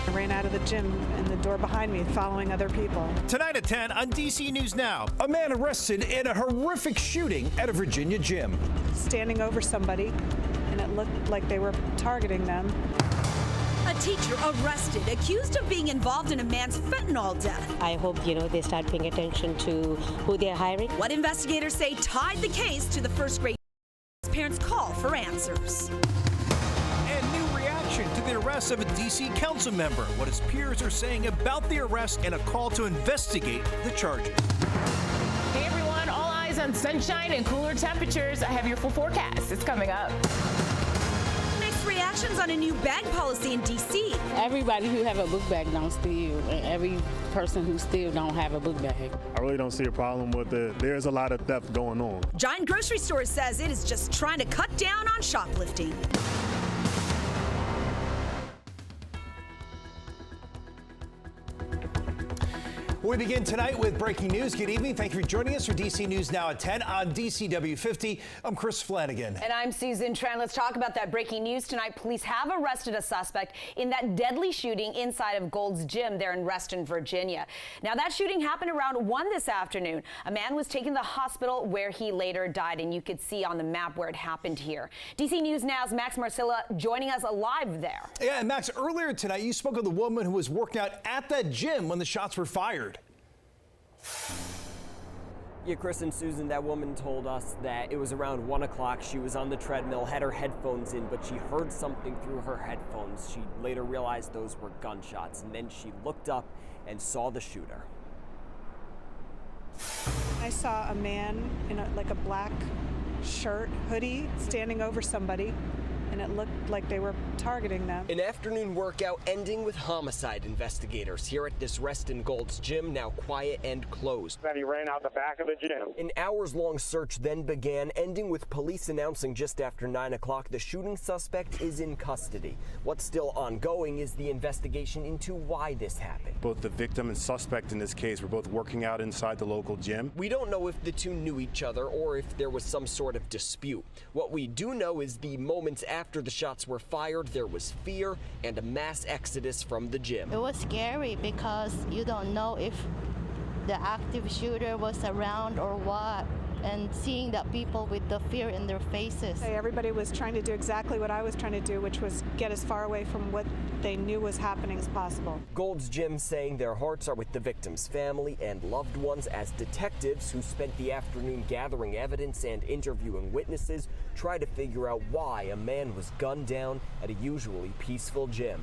I ran out of the gym and the door behind me, following other people. Tonight at 10 on DC News Now. A man arrested in a horrific shooting at a Virginia gym. Standing over somebody, and it looked like they were targeting them. A teacher arrested, accused of being involved in a man's fentanyl death. I hope, they start paying attention to who they're hiring. What investigators say tied the case to the first grade. Parents call for answers. And new reaction to the arrest of a DC council member. What his peers are saying about the arrest and a call to investigate the charges. Hey everyone, all eyes on sunshine and cooler temperatures. I have your full forecast. It's coming up. Reactions on a new bag policy in D.C. Everybody who have a book bag don't steal, and every person who steal don't have a book bag. I really don't see a problem with it. There's a lot of theft going on. Giant Grocery Store says it is just trying to cut down on shoplifting. We begin tonight with breaking news. Good evening. Thank you for joining us for DC News Now at 10 on DCW 50. I'm Chris Flanagan. And I'm Susan Tran. Let's talk about that breaking news tonight. Police have arrested a suspect in that deadly shooting inside of Gold's Gym there in Reston, Virginia. Now, that shooting happened around 1 this afternoon. A man was taken to the hospital where he later died, and you could see on the map where it happened here. DC News Now's Max Marcilla joining us live there. Yeah, and Max, earlier tonight, you spoke with the woman who was working out at that gym when the shots were fired. Yeah, Chris and Susan, that woman told us that it was around 1 o'clock. She was on the treadmill, had her headphones in, but she heard something through her headphones. She later realized those were gunshots, and then she looked up and saw the shooter. I saw a man in a black shirt, hoodie, standing over somebody, and it looked like they were targeting them. An afternoon workout ending with homicide. Investigators here at this Reston Gold's Gym, now quiet and closed. Then he ran out the back of the gym. An hours-long search then began, ending with police announcing just after 9 o'clock the shooting suspect is in custody. What's still ongoing is the investigation into why this happened. Both the victim and suspect in this case were both working out inside the local gym. We don't know if the two knew each other or if there was some sort of dispute. What we do know is the moments after the shots were fired, there was fear and a mass exodus from the gym. It was scary because you don't know if the active shooter was around or what, and seeing that people with the fear in their faces. Everybody was trying to do exactly what I was trying to do, which was get as far away from what they knew was happening as possible. Gold's Gym saying their hearts are with the victim's family and loved ones as detectives who spent the afternoon gathering evidence and interviewing witnesses try to figure out why a man was gunned down at a usually peaceful gym.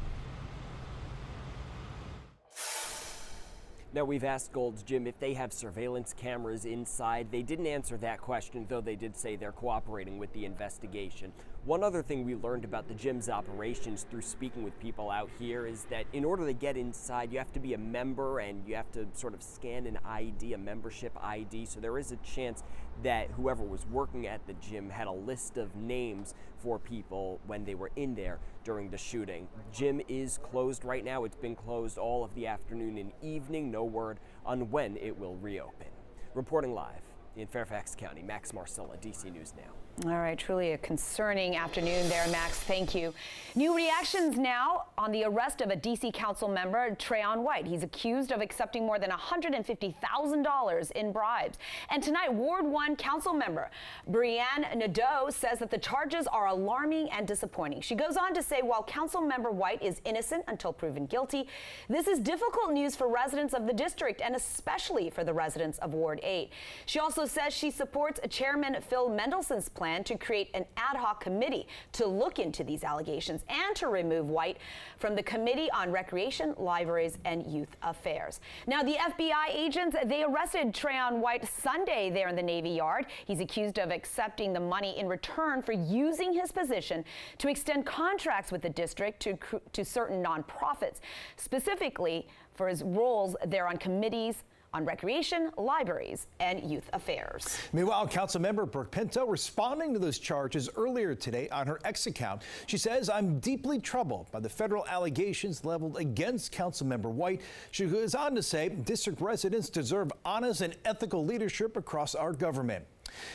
Now, we've asked Gold's Gym if they have surveillance cameras inside. They didn't answer that question, though they did say they're cooperating with the investigation. One other thing we learned about the gym's operations through speaking with people out here is that in order to get inside, you have to be a member and you have to sort of scan an ID, a membership ID. So there is a chance that whoever was working at the gym had a list of names for people when they were in there during the shooting. Gym is closed right now. It's been closed all of the afternoon and evening. No word on when it will reopen. Reporting live in Fairfax County, Max Marcilla, DC News Now. All right, truly a concerning afternoon there, Max. Thank you. New reactions now on the arrest of a D.C. council member, Trayon White. He's accused of accepting more than $150,000 in bribes. And tonight, Ward 1 council member Brianne Nadeau says that the charges are alarming and disappointing. She goes on to say while council member White is innocent until proven guilty, this is difficult news for residents of the district and especially for the residents of Ward 8. She also says she supports Chairman Phil Mendelson's plan to create an ad hoc committee to look into these allegations and to remove White from the Committee on Recreation, Libraries, and Youth Affairs. Now, the FBI agents, they arrested Trayon White Sunday there in the Navy Yard. He's accused of accepting the money in return for using his position to extend contracts with the district to certain nonprofits, specifically for his roles there on committees on recreation, libraries, and youth affairs. Meanwhile, Councilmember Brooke Pinto responding to those charges earlier today on her X account. She says, I'm deeply troubled by the federal allegations leveled against Councilmember White. She goes on to say district residents deserve honest and ethical leadership across our government.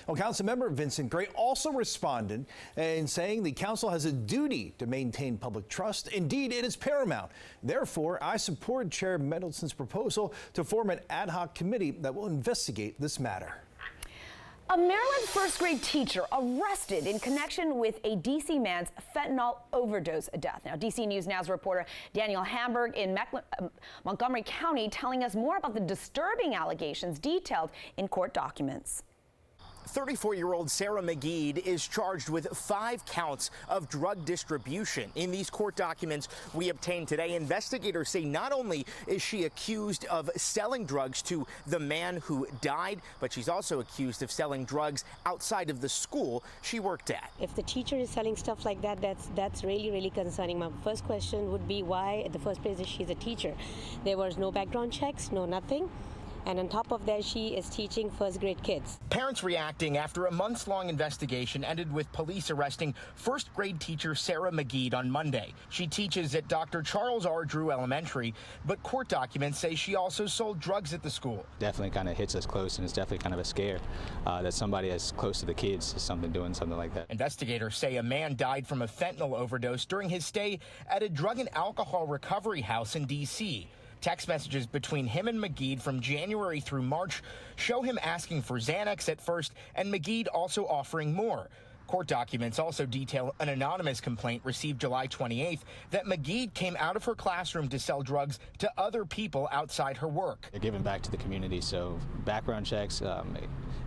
Well, Councilmember Vincent Gray also responded in saying the council has a duty to maintain public trust. Indeed, it is paramount. Therefore, I support Chair Mendelson's proposal to form an ad hoc committee that will investigate this matter. A Maryland first grade teacher arrested in connection with a D.C. man's fentanyl overdose death. Now, D.C. News Now's reporter Daniel Hamburg in Montgomery County telling us more about the disturbing allegations detailed in court documents. 34-year-old Sarah McGee is charged with 5 counts of drug distribution. In these court documents we obtained today, investigators say not only is she accused of selling drugs to the man who died, but she's also accused of selling drugs outside of the school she worked at. If the teacher is selling stuff like that, that's really concerning. My first question would be why, at the first place, is she's a teacher? There was no background checks, no nothing. And on top of that, she is teaching first grade kids. Parents reacting after a months-long investigation ended with police arresting first grade teacher Sarah McGee on Monday. She teaches at Dr. Charles R. Drew Elementary, but court documents say she also sold drugs at the school. Definitely kind of hits us close, and it's definitely kind of a scare that somebody as close to the kids is doing something like that. Investigators say a man died from a fentanyl overdose during his stay at a drug and alcohol recovery house in D.C. Text messages between him and McGee from January through March show him asking for Xanax at first and McGee also offering more. Court documents also detail an anonymous complaint received July 28th that McGee came out of her classroom to sell drugs to other people outside her work. They're giving back to the community, so background checks,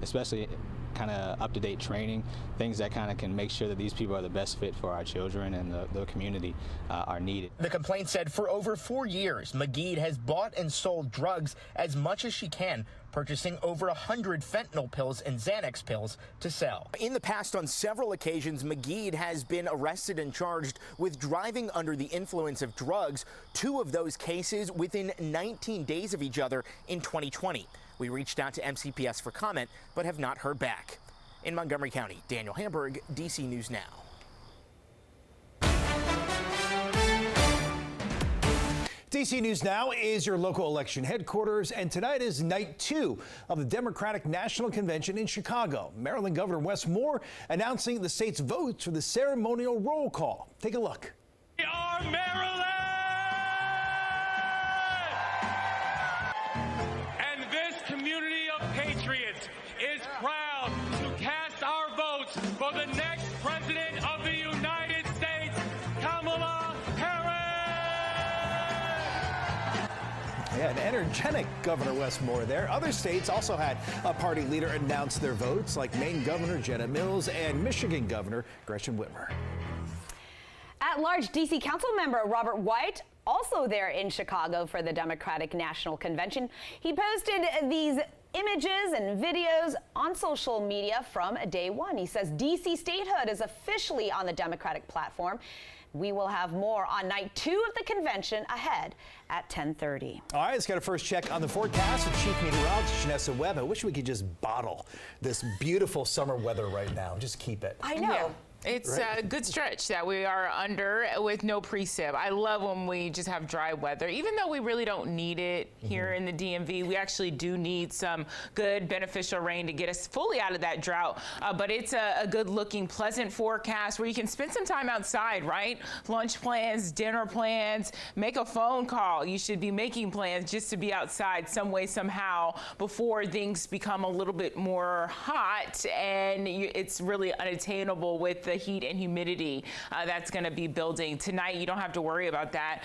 especially kind of up-to-date training, things that kind of can make sure that these people are the best fit for our children and the community are needed. The complaint said for over 4 years, McGee has bought and sold drugs as much as she can, purchasing over 100 fentanyl pills and Xanax pills to sell. In the past, on several occasions, McGee has been arrested and charged with driving under the influence of drugs, 2 of those cases within 19 days of each other in 2020. We reached out to MCPS for comment, but have not heard back. In Montgomery County, Daniel Hamburg, DC News Now. DC News Now is your local election headquarters, and tonight is night 2 of the Democratic National Convention in Chicago. Maryland Governor Wes Moore announcing the state's votes for the ceremonial roll call. Take a look. We are Maryland! And this community of patriots is proud to cast our votes for the next president of the United States, Kamala Harris! Yeah, an energetic Governor Wes Moore there. Other states also had a party leader announce their votes, like Maine Governor Jetta Mills and Michigan Governor Gretchen Whitmer. At-large D.C. Council member Robert White, also there in Chicago for the Democratic National Convention. He posted these images and videos on social media from day one. He says D.C. statehood is officially on the Democratic platform. We will have more on night 2 of the convention ahead at 10:30. All right, let's get a first check on the forecast with Chief Meteorologist Janessa Webb. I wish we could just bottle this beautiful summer weather right now. Just keep it. I know. Yeah. It's a good stretch that we are under with no precip. I love when we just have dry weather, even though we really don't need it here in the DMV. We actually do need some good beneficial rain to get us fully out of that drought. But it's a good looking, pleasant forecast where you can spend some time outside, right? Lunch plans, dinner plans, make a phone call. You should be making plans just to be outside some way, somehow, before things become a little bit more hot and it's really unattainable with the heat and humidity that's going to be building. Tonight, you don't have to worry about that.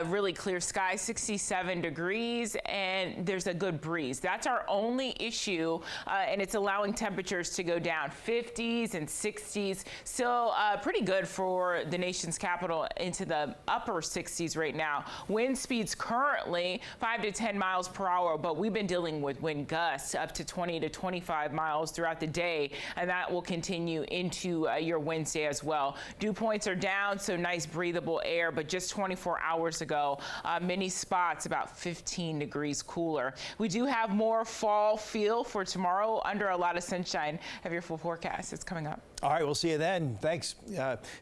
Really clear sky, 67 degrees, and there's a good breeze. That's our only issue, and it's allowing temperatures to go down 50s and 60s. Still pretty good for the nation's capital, into the upper 60s right now. Wind speeds currently 5 to 10 miles per hour, but we've been dealing with wind gusts up to 20 to 25 miles throughout the day, and that will continue into your Wednesday as well. Dew points are down, so nice breathable air, but just 24 hours ago, many spots about 15 degrees cooler. We do have more fall feel for tomorrow under a lot of sunshine. Have your full forecast. It's coming up. All right, we'll see you then. Thanks,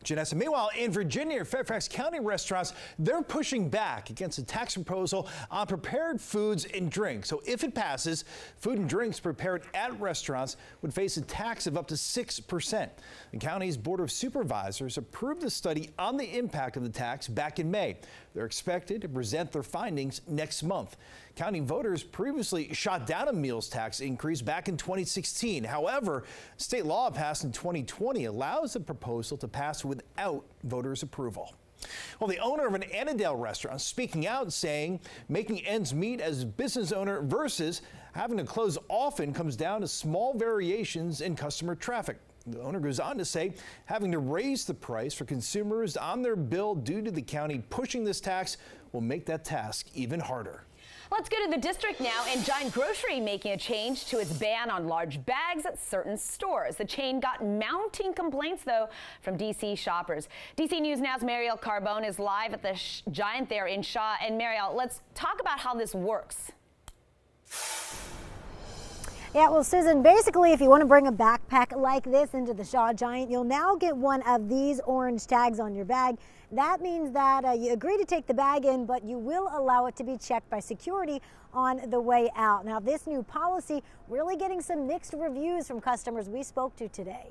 Janessa. Meanwhile, in Virginia, Fairfax County restaurants, they're pushing back against a tax proposal on prepared foods and drinks. So if it passes, food and drinks prepared at restaurants would face a tax of up to 6%. The county's Board of Supervisors approved the study on the impact of the tax back in May. They're expected to present their findings next month. County voters previously shot down a meals tax increase back in 2016. However, state law passed in 2020 allows the proposal to pass without voters' approval. Well, the owner of an Annandale restaurant speaking out, saying making ends meet as a business owner versus having to close often comes down to small variations in customer traffic. The owner goes on to say having to raise the price for consumers on their bill due to the county pushing this tax will make that task even harder. Let's go to the district now, and Giant Grocery making a change to its ban on large bags at certain stores. The chain got mounting complaints, though, from D.C. shoppers. D.C. News Now's Marielle Carbone is live at the Giant there in Shaw. And Marielle, let's talk about how this works. Yeah, well, Susan, basically, if you want to bring a backpack like this into the Shaw Giant, you'll now get one of these orange tags on your bag. That means that you agree to take the bag in, but you will allow it to be checked by security on the way out. Now, this new policy really getting some mixed reviews from customers we spoke to today.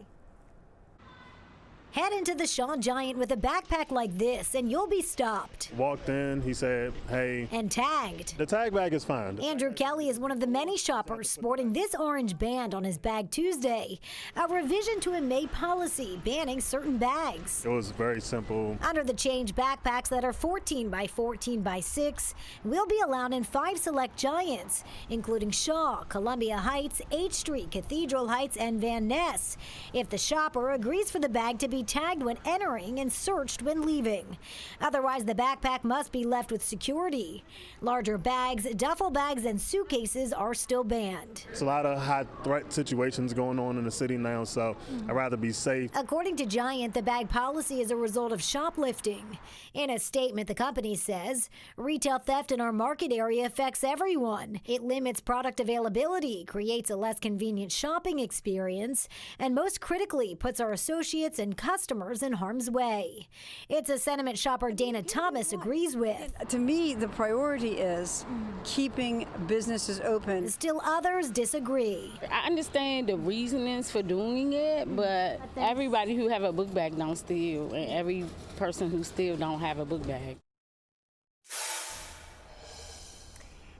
Head into the Shaw Giant with a backpack like this and you'll be stopped. Walked in, he said, hey. And tagged. The tag bag is fine. Andrew Kelly is one of the many shoppers sporting this orange band on his bag Tuesday. A revision to a May policy banning certain bags. It was very simple. Under the change, backpacks that are 14 by 14 by 6 will be allowed in 5 select Giants, including Shaw, Columbia Heights, H Street, Cathedral Heights, and Van Ness, if the shopper agrees for the bag to be tagged when entering and searched when leaving. Otherwise, the backpack must be left with security. Larger bags, duffel bags, and suitcases are still banned. It's a lot of high threat situations going on in the city now, so I'd rather be safe. According to Giant, the bag policy is a result of shoplifting. In a statement, the company says, retail theft in our market area affects everyone. It limits product availability, creates a less convenient shopping experience, and most critically, puts our associates and customers in harm's way. It's a sentiment shopper Dana Thomas agrees with. To me, the priority is keeping businesses open. Still others disagree. I understand the reasonings for doing it, but everybody who have a book bag don't steal, and every person who steal don't have a book bag.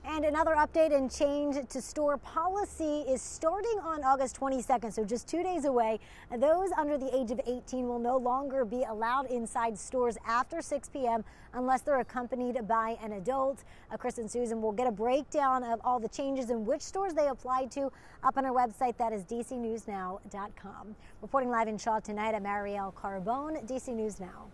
And another update and change to store policy is starting on August 22nd, so just 2 days away. Those under the age of 18 will no longer be allowed inside stores after 6 p.m. unless they're accompanied by an adult. Chris and Susan will get a breakdown of all the changes and which stores they applied to up on our website. That is dcnewsnow.com. Reporting live in Shaw tonight, I'm Marielle Carbone, DC News Now.